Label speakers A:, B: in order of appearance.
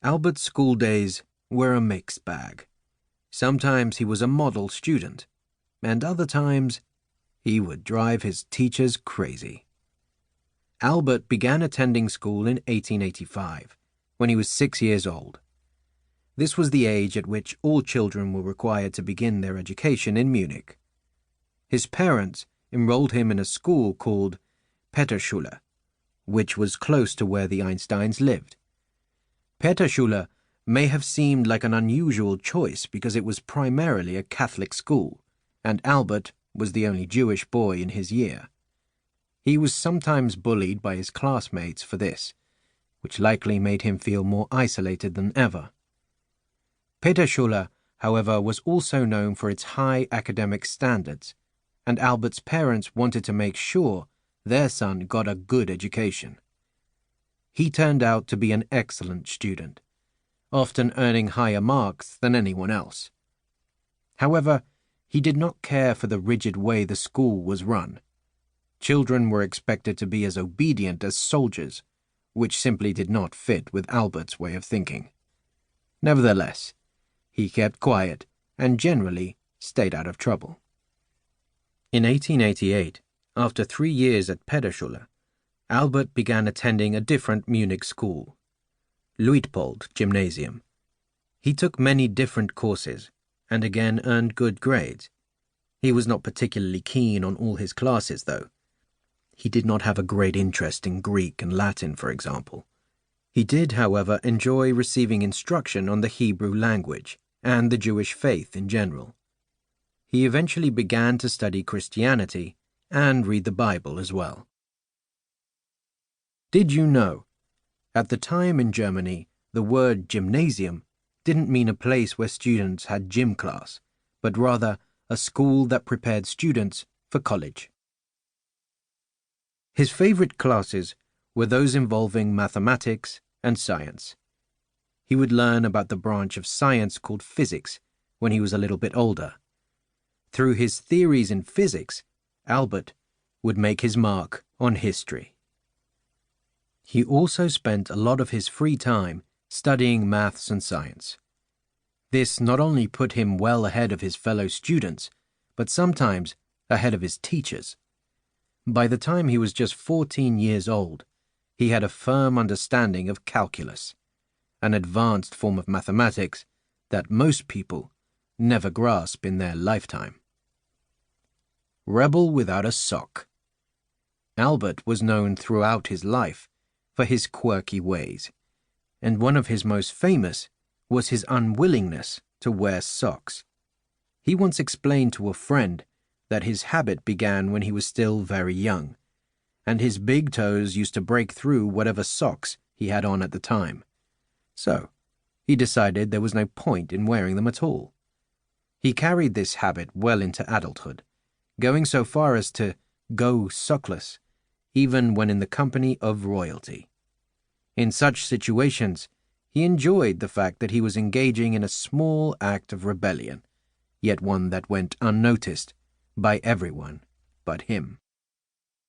A: Albert's school days were a mixed bag. Sometimes he was a model student, and other times he would drive his teachers crazy. Albert began attending school in 1885, when he was 6 years old. This was the age at which all children were required to begin their education in Munich. His parents enrolled him in a school called Peterschule, which was close to where the Einsteins lived. Peterschule may have seemed like an unusual choice because it was primarily a Catholic school, and Albert was the only Jewish boy in his year. He was sometimes bullied by his classmates for this, which likely made him feel more isolated than ever. Peterschule, however, was also known for its high academic standards, and Albert's parents wanted to make sure their son got a good education. He turned out to be an excellent student, often earning higher marks than anyone else. However, he did not care for the rigid way the school was run. Children were expected to be as obedient as soldiers, which simply did not fit with Albert's way of thinking. Nevertheless, he kept quiet and generally stayed out of trouble. In 1888, after 3 years at Peterschule, Albert began attending a different Munich school, Luitpold Gymnasium. He took many different courses and again earned good grades. He was not particularly keen on all his classes, though. He did not have a great interest in Greek and Latin, for example. He did, however, enjoy receiving instruction on the Hebrew language and the Jewish faith in general. He eventually began to study Christianity and read the Bible as well. Did you know? At the time in Germany, the word gymnasium didn't mean a place where students had gym class, but rather a school that prepared students for college. His favorite classes were those involving mathematics and science. He would learn about the branch of science called physics when he was a little bit older. Through his theories in physics, Albert would make his mark on history. He also spent a lot of his free time studying maths and science. This not only put him well ahead of his fellow students, but sometimes ahead of his teachers. By the time he was just 14 years old, he had a firm understanding of calculus, an advanced form of mathematics that most people never grasp in their lifetime. Rebel without a sock. Albert was known throughout his life for his quirky ways, and one of his most famous was his unwillingness to wear socks. He once explained to a friend that his habit began when he was still very young, and his big toes used to break through whatever socks he had on at the time. So, he decided there was no point in wearing them at all. He carried this habit well into adulthood, going so far as to go sockless, even when in the company of royalty. In such situations, he enjoyed the fact that he was engaging in a small act of rebellion, yet one that went unnoticed by everyone but him.